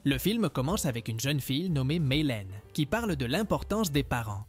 Le film commence avec une jeune fille nommée Maylen qui parle de l'importance des parents.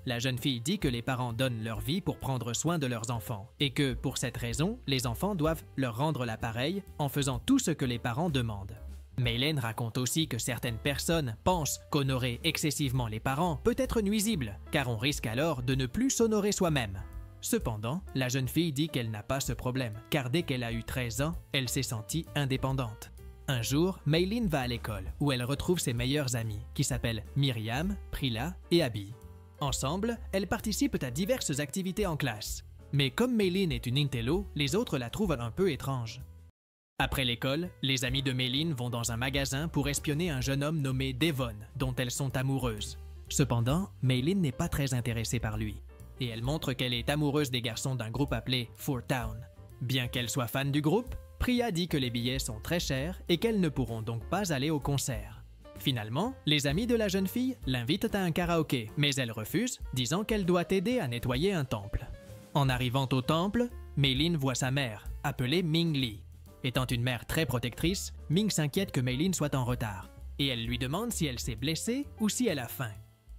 La jeune fille dit que les parents donnent leur vie pour prendre soin de leurs enfants et que, pour cette raison, les enfants doivent leur rendre l'appareil en faisant tout ce que les parents demandent. Maylen raconte aussi que certaines personnes pensent qu'honorer excessivement les parents peut être nuisible, car on risque alors de ne plus s'honorer soi-même. Cependant, la jeune fille dit qu'elle n'a pas ce problème, car dès qu'elle a eu 13 ans, elle s'est sentie indépendante. Un jour, Maylen va à l'école, où elle retrouve ses meilleures amies, qui s'appellent Myriam, Prila et Abby. Ensemble, elles participent à diverses activités en classe. Mais comme Maylen est une intello, les autres la trouvent un peu étrange. Après l'école, les amis de Maylen vont dans un magasin pour espionner un jeune homme nommé Devon, dont elles sont amoureuses. Cependant, Maylen n'est pas très intéressée par lui, et elle montre qu'elle est amoureuse des garçons d'un groupe appelé Four Town. Bien qu'elle soit fan du groupe, Priya dit que les billets sont très chers et qu'elles ne pourront donc pas aller au concert. Finalement, les amis de la jeune fille l'invitent à un karaoké, mais elle refuse, disant qu'elle doit aider à nettoyer un temple. En arrivant au temple, Maylen voit sa mère, appelée Ming Lee. Étant une mère très protectrice, Ming s'inquiète que Maylen soit en retard, et elle lui demande si elle s'est blessée ou si elle a faim.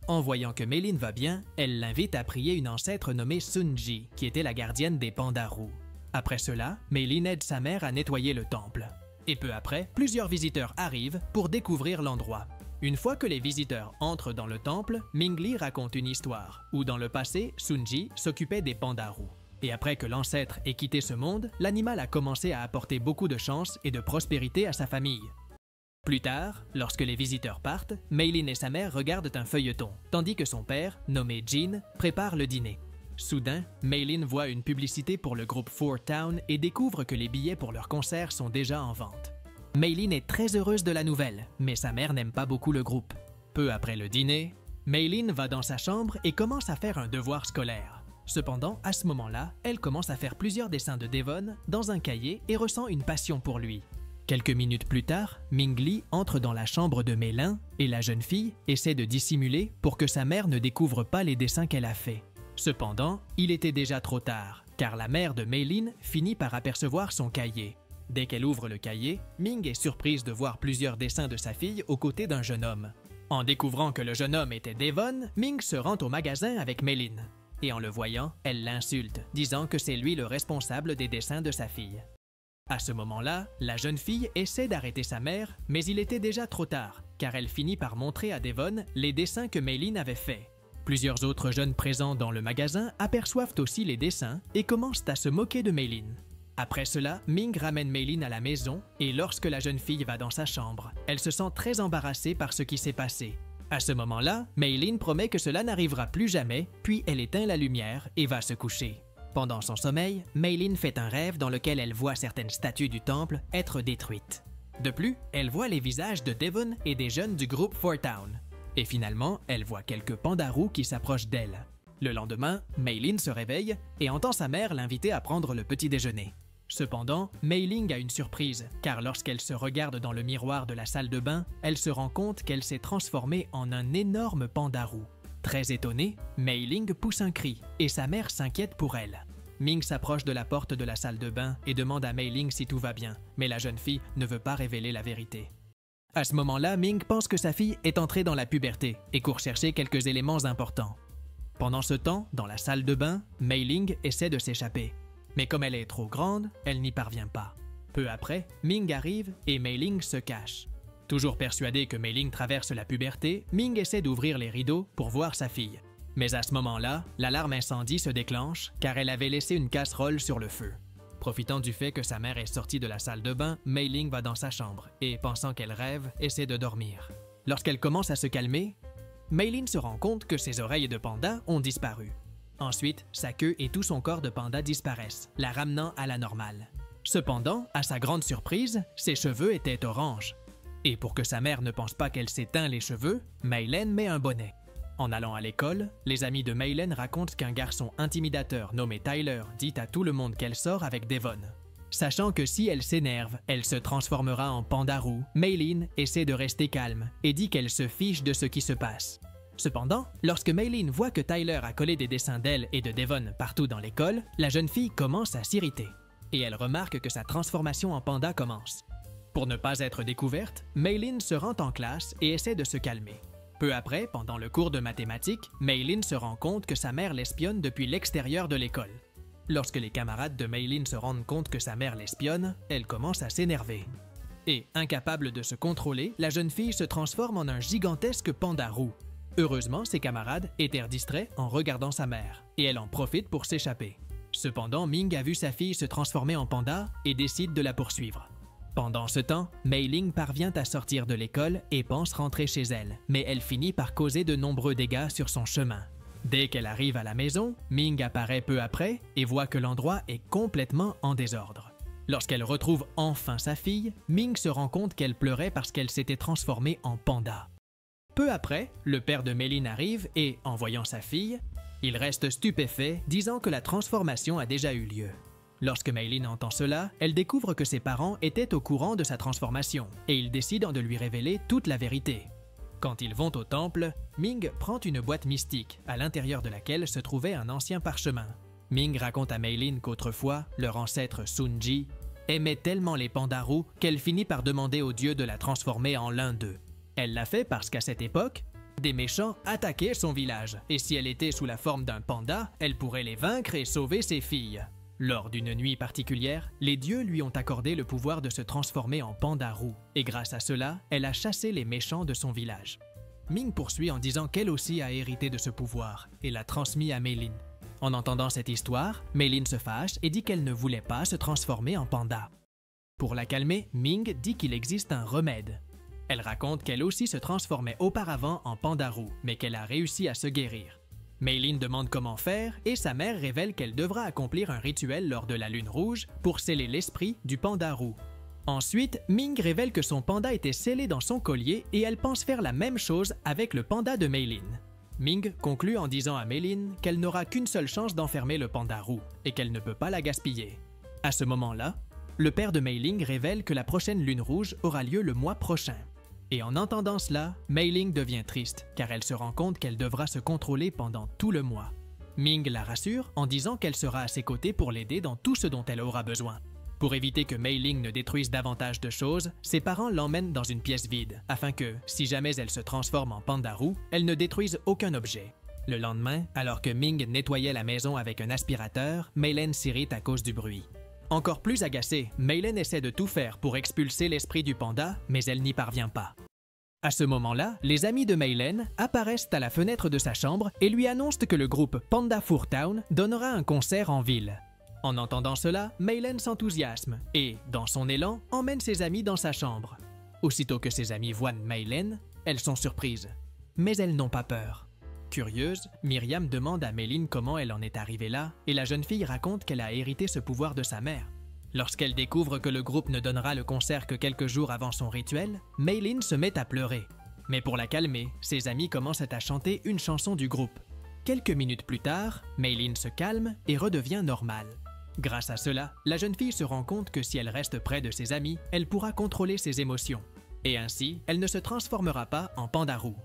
En voyant que Maylen va bien, elle l'invite à prier une ancêtre nommée Sunji, qui était la gardienne des pandas roux. Après cela, Maylen aide sa mère à nettoyer le temple. Et peu après, plusieurs visiteurs arrivent pour découvrir l'endroit. Une fois que les visiteurs entrent dans le temple, Ming Lee raconte une histoire, où dans le passé, Sunji s'occupait des pandas roux. Et après que l'ancêtre ait quitté ce monde, l'animal a commencé à apporter beaucoup de chance et de prospérité à sa famille. Plus tard, lorsque les visiteurs partent, Maylen et sa mère regardent un feuilleton, tandis que son père, nommé Jin, prépare le dîner. Soudain, Maylen voit une publicité pour le groupe Four Town et découvre que les billets pour leur concert sont déjà en vente. Maylen est très heureuse de la nouvelle, mais sa mère n'aime pas beaucoup le groupe. Peu après le dîner, Maylen va dans sa chambre et commence à faire un devoir scolaire. Cependant, à ce moment-là, elle commence à faire plusieurs dessins de Devon dans un cahier et ressent une passion pour lui. Quelques minutes plus tard, Ming Lee entre dans la chambre de Maylen et la jeune fille essaie de dissimuler pour que sa mère ne découvre pas les dessins qu'elle a faits. Cependant, il était déjà trop tard, car la mère de Maylen finit par apercevoir son cahier. Dès qu'elle ouvre le cahier, Ming est surprise de voir plusieurs dessins de sa fille aux côtés d'un jeune homme. En découvrant que le jeune homme était Devon, Ming se rend au magasin avec Maylen. Et en le voyant, elle l'insulte, disant que c'est lui le responsable des dessins de sa fille. À ce moment-là, la jeune fille essaie d'arrêter sa mère, mais il était déjà trop tard, car elle finit par montrer à Devon les dessins que Maylen avait faits. Plusieurs autres jeunes présents dans le magasin aperçoivent aussi les dessins et commencent à se moquer de Maylen. Après cela, Ming ramène Maylen à la maison et lorsque la jeune fille va dans sa chambre, elle se sent très embarrassée par ce qui s'est passé. À ce moment-là, Maylen promet que cela n'arrivera plus jamais, puis elle éteint la lumière et va se coucher. Pendant son sommeil, Maylen fait un rêve dans lequel elle voit certaines statues du temple être détruites. De plus, elle voit les visages de Devon et des jeunes du groupe Four Town. Et finalement, elle voit quelques pandas roux qui s'approchent d'elle. Le lendemain, Maylen se réveille et entend sa mère l'inviter à prendre le petit déjeuner. Cependant, Maylen a une surprise, car lorsqu'elle se regarde dans le miroir de la salle de bain, elle se rend compte qu'elle s'est transformée en un énorme panda roux. Très étonnée, Maylen pousse un cri et sa mère s'inquiète pour elle. Ming s'approche de la porte de la salle de bain et demande à Maylen si tout va bien, mais la jeune fille ne veut pas révéler la vérité. À ce moment-là, Ming pense que sa fille est entrée dans la puberté et court chercher quelques éléments importants. Pendant ce temps, dans la salle de bain, Maylen essaie de s'échapper. Mais comme elle est trop grande, elle n'y parvient pas. Peu après, Ming arrive et Maylen se cache. Toujours persuadée que Maylen traverse la puberté, Ming essaie d'ouvrir les rideaux pour voir sa fille. Mais à ce moment-là, l'alarme incendie se déclenche car elle avait laissé une casserole sur le feu. Profitant du fait que sa mère est sortie de la salle de bain, Maylen va dans sa chambre et, pensant qu'elle rêve, essaie de dormir. Lorsqu'elle commence à se calmer, Maylen se rend compte que ses oreilles de panda ont disparu. Ensuite, sa queue et tout son corps de panda disparaissent, la ramenant à la normale. Cependant, à sa grande surprise, ses cheveux étaient oranges. Et pour que sa mère ne pense pas qu'elle s'est teint les cheveux, Maylen met un bonnet. En allant à l'école, les amis de Maylen racontent qu'un garçon intimidateur nommé Tyler dit à tout le monde qu'elle sort avec Devon. Sachant que si elle s'énerve, elle se transformera en panda roux, Maylen essaie de rester calme et dit qu'elle se fiche de ce qui se passe. Cependant, lorsque Maylen voit que Tyler a collé des dessins d'elle et de Devon partout dans l'école, la jeune fille commence à s'irriter. Et elle remarque que sa transformation en panda commence. Pour ne pas être découverte, Maylin se rend en classe et essaie de se calmer. Peu après, pendant le cours de mathématiques, Maylin se rend compte que sa mère l'espionne depuis l'extérieur de l'école. Lorsque les camarades de Maylin se rendent compte que sa mère l'espionne, elle commence à s'énerver. Et, incapable de se contrôler, la jeune fille se transforme en un gigantesque panda roux. Heureusement, ses camarades étaient distraits en regardant sa mère, et elle en profite pour s'échapper. Cependant, Ming a vu sa fille se transformer en panda et décide de la poursuivre. Pendant ce temps, Mei-ling parvient à sortir de l'école et pense rentrer chez elle, mais elle finit par causer de nombreux dégâts sur son chemin. Dès qu'elle arrive à la maison, Ming apparaît peu après et voit que l'endroit est complètement en désordre. Lorsqu'elle retrouve enfin sa fille, Ming se rend compte qu'elle pleurait parce qu'elle s'était transformée en panda. Peu après, le père de Mei-ling arrive et, en voyant sa fille, il reste stupéfait, disant que la transformation a déjà eu lieu. Lorsque Mei-ling entend cela, elle découvre que ses parents étaient au courant de sa transformation et ils décident de lui révéler toute la vérité. Quand ils vont au temple, Ming prend une boîte mystique, à l'intérieur de laquelle se trouvait un ancien parchemin. Ming raconte à Mei-ling qu'autrefois, leur ancêtre Sun-ji aimait tellement les pandas roux qu'elle finit par demander au dieu de la transformer en l'un d'eux. Elle l'a fait parce qu'à cette époque, des méchants attaquaient son village, et si elle était sous la forme d'un panda, elle pourrait les vaincre et sauver ses filles. Lors d'une nuit particulière, les dieux lui ont accordé le pouvoir de se transformer en panda roux, et grâce à cela, elle a chassé les méchants de son village. Ming poursuit en disant qu'elle aussi a hérité de ce pouvoir, et l'a transmis à Mei-ling. En entendant cette histoire, Mei-ling se fâche et dit qu'elle ne voulait pas se transformer en panda. Pour la calmer, Ming dit qu'il existe un remède. Elle raconte qu'elle aussi se transformait auparavant en panda roux, mais qu'elle a réussi à se guérir. Mei-ling demande comment faire et sa mère révèle qu'elle devra accomplir un rituel lors de la lune rouge pour sceller l'esprit du panda roux. Ensuite, Ming révèle que son panda était scellé dans son collier et elle pense faire la même chose avec le panda de Mei-ling. Ming conclut en disant à Mei-ling qu'elle n'aura qu'une seule chance d'enfermer le panda roux et qu'elle ne peut pas la gaspiller. À ce moment-là, le père de Mei-ling révèle que la prochaine lune rouge aura lieu le mois prochain. Et en entendant cela, Mei-ling devient triste, car elle se rend compte qu'elle devra se contrôler pendant tout le mois. Ming la rassure en disant qu'elle sera à ses côtés pour l'aider dans tout ce dont elle aura besoin. Pour éviter que Mei-ling ne détruise davantage de choses, ses parents l'emmènent dans une pièce vide, afin que, si jamais elle se transforme en panda roux, elle ne détruise aucun objet. Le lendemain, alors que Ming nettoyait la maison avec un aspirateur, Mei-ling s'irrite à cause du bruit. Encore plus agacée, Mei-ling essaie de tout faire pour expulser l'esprit du panda, mais elle n'y parvient pas. À ce moment-là, les amis de Mei-ling apparaissent à la fenêtre de sa chambre et lui annoncent que le groupe Panda Fur Town donnera un concert en ville. En entendant cela, Mei-ling s'enthousiasme et, dans son élan, emmène ses amis dans sa chambre. Aussitôt que ses amis voient Mei-ling, elles sont surprises. Mais elles n'ont pas peur. Curieuse, Myriam demande à Mei-ling comment elle en est arrivée là et la jeune fille raconte qu'elle a hérité ce pouvoir de sa mère. Lorsqu'elle découvre que le groupe ne donnera le concert que quelques jours avant son rituel, Mei-ling se met à pleurer. Mais pour la calmer, ses amis commencent à chanter une chanson du groupe. Quelques minutes plus tard, Mei-ling se calme et redevient normale. Grâce à cela, la jeune fille se rend compte que si elle reste près de ses amis, elle pourra contrôler ses émotions. Et ainsi, elle ne se transformera pas en panda roux.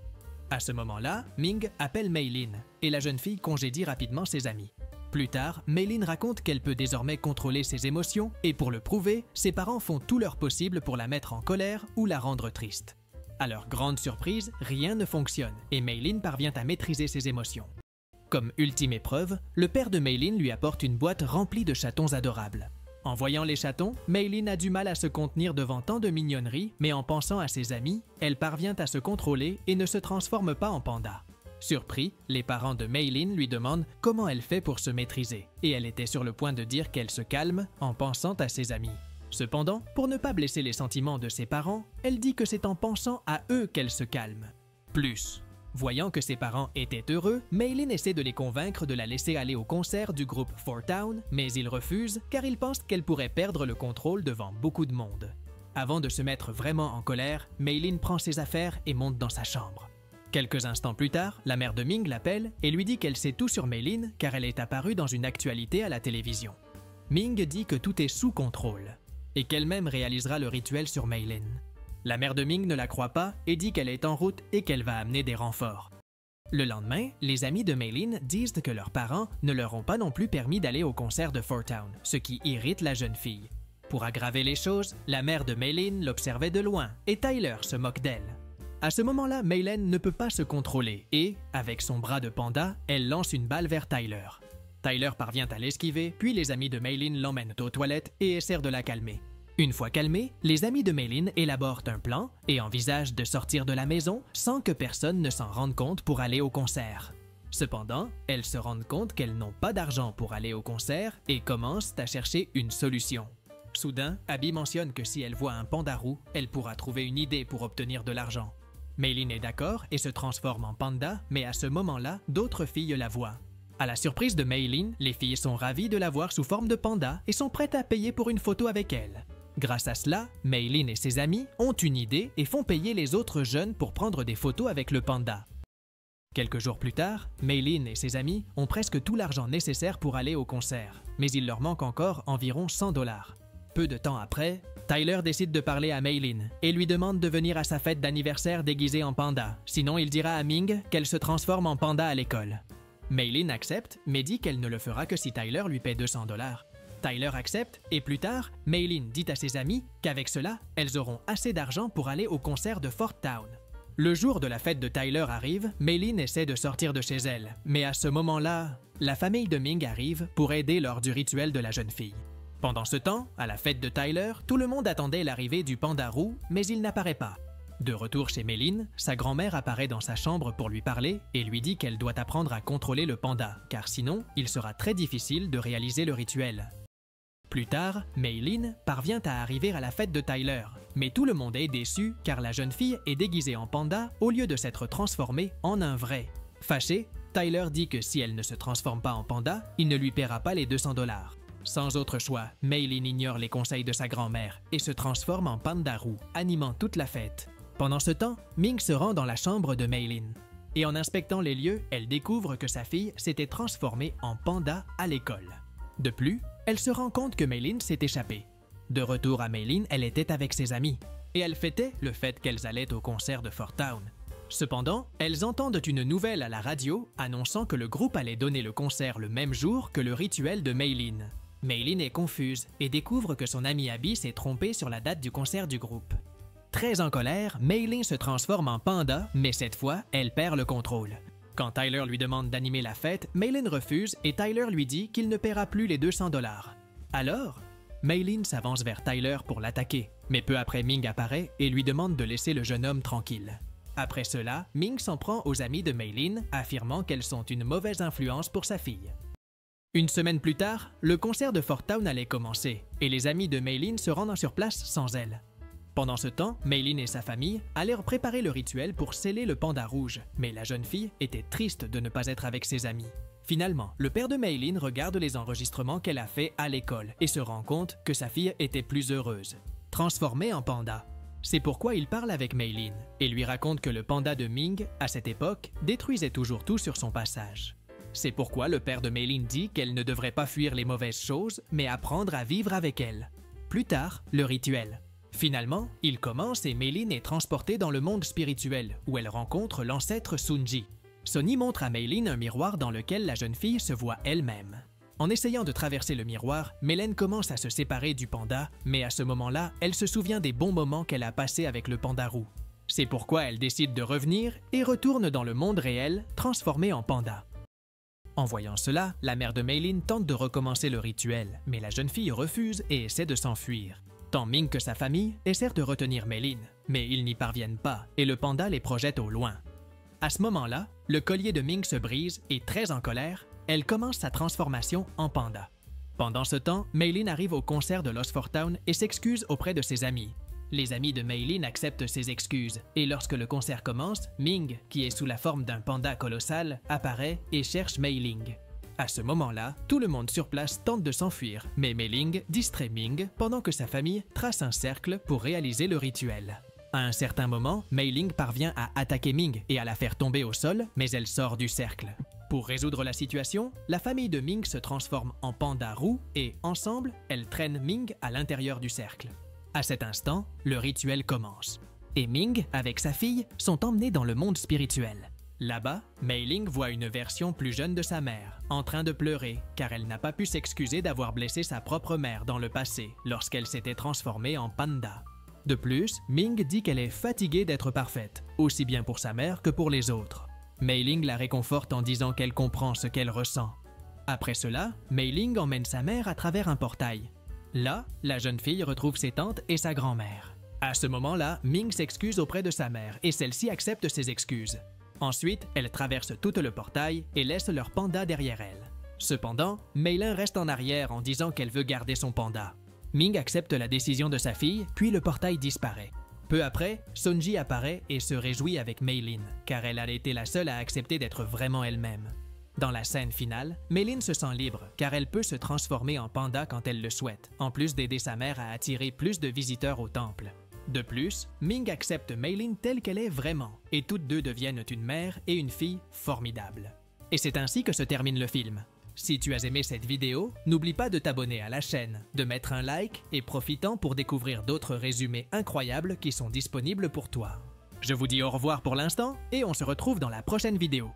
À ce moment-là, Ming appelle Mei-ling et la jeune fille congédie rapidement ses amis. Plus tard, Mei-ling raconte qu'elle peut désormais contrôler ses émotions et pour le prouver, ses parents font tout leur possible pour la mettre en colère ou la rendre triste. À leur grande surprise, rien ne fonctionne et Mei-ling parvient à maîtriser ses émotions. Comme ultime épreuve, le père de Mei-ling lui apporte une boîte remplie de chatons adorables. En voyant les chatons, Mei-ling a du mal à se contenir devant tant de mignonneries, mais en pensant à ses amis, elle parvient à se contrôler et ne se transforme pas en panda. Surpris, les parents de Mei-ling lui demandent comment elle fait pour se maîtriser, et elle était sur le point de dire qu'elle se calme en pensant à ses amis. Cependant, pour ne pas blesser les sentiments de ses parents, elle dit que c'est en pensant à eux qu'elle se calme. Plus. Voyant que ses parents étaient heureux, Mei-ling essaie de les convaincre de la laisser aller au concert du groupe Fur Town, mais ils refusent car ils pensent qu'elle pourrait perdre le contrôle devant beaucoup de monde. Avant de se mettre vraiment en colère, Mei-ling prend ses affaires et monte dans sa chambre. Quelques instants plus tard, la mère de Ming l'appelle et lui dit qu'elle sait tout sur Mei-ling car elle est apparue dans une actualité à la télévision. Ming dit que tout est sous contrôle et qu'elle-même réalisera le rituel sur Mei-ling. La mère de Ming ne la croit pas et dit qu'elle est en route et qu'elle va amener des renforts. Le lendemain, les amis de Mei-ling disent que leurs parents ne leur ont pas non plus permis d'aller au concert de Fur Town, ce qui irrite la jeune fille. Pour aggraver les choses, la mère de Maylin l'observait de loin et Tyler se moque d'elle. À ce moment-là, Maylin ne peut pas se contrôler et, avec son bras de panda, elle lance une balle vers Tyler. Tyler parvient à l'esquiver, puis les amis de Maylin l'emmènent aux toilettes et essaient de la calmer. Une fois calmée, les amis de Maylin élaborent un plan et envisagent de sortir de la maison sans que personne ne s'en rende compte pour aller au concert. Cependant, elles se rendent compte qu'elles n'ont pas d'argent pour aller au concert et commencent à chercher une solution. Soudain, Abby mentionne que si elle voit un panda roux, elle pourra trouver une idée pour obtenir de l'argent. Maylin est d'accord et se transforme en panda, mais à ce moment-là, d'autres filles la voient. À la surprise de Maylin, les filles sont ravies de la voir sous forme de panda et sont prêtes à payer pour une photo avec elle. Grâce à cela, Maylin et ses amis ont une idée et font payer les autres jeunes pour prendre des photos avec le panda. Quelques jours plus tard, Maylin et ses amis ont presque tout l'argent nécessaire pour aller au concert, mais il leur manque encore environ 100 $. Peu de temps après, Tyler décide de parler à Maylin et lui demande de venir à sa fête d'anniversaire déguisée en panda, sinon il dira à Ming qu'elle se transforme en panda à l'école. Maylin accepte, mais dit qu'elle ne le fera que si Tyler lui paie 200 $. Tyler accepte et plus tard, Maylin dit à ses amis qu'avec cela, elles auront assez d'argent pour aller au concert de Fort Town. Le jour de la fête de Tyler arrive, Maylin essaie de sortir de chez elle, mais à ce moment-là, la famille de Ming arrive pour aider lors du rituel de la jeune fille. Pendant ce temps, à la fête de Tyler, tout le monde attendait l'arrivée du panda roux, mais il n'apparaît pas. De retour chez Maylin, sa grand-mère apparaît dans sa chambre pour lui parler et lui dit qu'elle doit apprendre à contrôler le panda, car sinon, il sera très difficile de réaliser le rituel. Plus tard, Maylin parvient à arriver à la fête de Tyler, mais tout le monde est déçu car la jeune fille est déguisée en panda au lieu de s'être transformée en un vrai. Fâché, Tyler dit que si elle ne se transforme pas en panda, il ne lui paiera pas les 200 $. Sans autre choix, Maylin ignore les conseils de sa grand-mère et se transforme en panda roux, animant toute la fête. Pendant ce temps, Ming se rend dans la chambre de Maylin. Et en inspectant les lieux, elle découvre que sa fille s'était transformée en panda à l'école. De plus, elle se rend compte que Maylin s'est échappée. De retour à Maylin, elle était avec ses amis. Et elle fêtait le fait qu'elles allaient au concert de Fort Town. Cependant, elles entendent une nouvelle à la radio annonçant que le groupe allait donner le concert le même jour que le rituel de Maylin. Maylin est confuse et découvre que son amie Abby s'est trompée sur la date du concert du groupe. Très en colère, Maylin se transforme en panda, mais cette fois, elle perd le contrôle. Quand Tyler lui demande d'animer la fête, Maylin refuse et Tyler lui dit qu'il ne paiera plus les 200 $. Alors, Maylin s'avance vers Tyler pour l'attaquer, mais peu après Ming apparaît et lui demande de laisser le jeune homme tranquille. Après cela, Ming s'en prend aux amis de Maylin, affirmant qu'elles sont une mauvaise influence pour sa fille. Une semaine plus tard, le concert de Fort Town allait commencer et les amis de Maylin se rendent sur place sans elle. Pendant ce temps, Maylin et sa famille allèrent préparer le rituel pour sceller le panda rouge, mais la jeune fille était triste de ne pas être avec ses amis. Finalement, le père de Maylin regarde les enregistrements qu'elle a faits à l'école et se rend compte que sa fille était plus heureuse, transformée en panda. C'est pourquoi il parle avec Maylin et lui raconte que le panda de Ming, à cette époque, détruisait toujours tout sur son passage. C'est pourquoi le père de Maylin dit qu'elle ne devrait pas fuir les mauvaises choses, mais apprendre à vivre avec elles. Plus tard, le rituel. Finalement, il commence et Maylin est transportée dans le monde spirituel, où elle rencontre l'ancêtre Sunji. Sonny montre à Maylin un miroir dans lequel la jeune fille se voit elle-même. En essayant de traverser le miroir, Maylin commence à se séparer du panda, mais à ce moment-là, elle se souvient des bons moments qu'elle a passés avec le panda roux. C'est pourquoi elle décide de revenir et retourne dans le monde réel, transformée en panda. En voyant cela, la mère de Maylin tente de recommencer le rituel, mais la jeune fille refuse et essaie de s'enfuir. Tant Ming que sa famille essaient de retenir Maylin, mais ils n'y parviennent pas et le panda les projette au loin. À ce moment-là, le collier de Ming se brise et, très en colère, elle commence sa transformation en panda. Pendant ce temps, Maylin arrive au concert de Lost Fort Town et s'excuse auprès de ses amis. Les amis de Maylin acceptent ses excuses et lorsque le concert commence, Ming, qui est sous la forme d'un panda colossal, apparaît et cherche Maylin. À ce moment-là, tout le monde sur place tente de s'enfuir, mais Maylin distrait Ming pendant que sa famille trace un cercle pour réaliser le rituel. À un certain moment, Maylin parvient à attaquer Ming et à la faire tomber au sol, mais elle sort du cercle. Pour résoudre la situation, la famille de Ming se transforme en panda roux et, ensemble, elles traînent Ming à l'intérieur du cercle. À cet instant, le rituel commence. Et Ming, avec sa fille, sont emmenés dans le monde spirituel. Là-bas, Mei Ling voit une version plus jeune de sa mère, en train de pleurer, car elle n'a pas pu s'excuser d'avoir blessé sa propre mère dans le passé, lorsqu'elle s'était transformée en panda. De plus, Ming dit qu'elle est fatiguée d'être parfaite, aussi bien pour sa mère que pour les autres. Mei Ling la réconforte en disant qu'elle comprend ce qu'elle ressent. Après cela, Mei Ling emmène sa mère à travers un portail. Là, la jeune fille retrouve ses tantes et sa grand-mère. À ce moment-là, Ming s'excuse auprès de sa mère et celle-ci accepte ses excuses. Ensuite, elle traverse tout le portail et laisse leur panda derrière elle. Cependant, Mei Ling reste en arrière en disant qu'elle veut garder son panda. Ming accepte la décision de sa fille, puis le portail disparaît. Peu après, Sunji apparaît et se réjouit avec Mei Lin, car elle a été la seule à accepter d'être vraiment elle-même. Dans la scène finale, Mei Lin se sent libre, car elle peut se transformer en panda quand elle le souhaite, en plus d'aider sa mère à attirer plus de visiteurs au temple. De plus, Ming accepte Mei Lin telle qu'elle est vraiment, et toutes deux deviennent une mère et une fille formidables. Et c'est ainsi que se termine le film. Si tu as aimé cette vidéo, n'oublie pas de t'abonner à la chaîne, de mettre un like et profitant pour découvrir d'autres résumés incroyables qui sont disponibles pour toi. Je vous dis au revoir pour l'instant et on se retrouve dans la prochaine vidéo.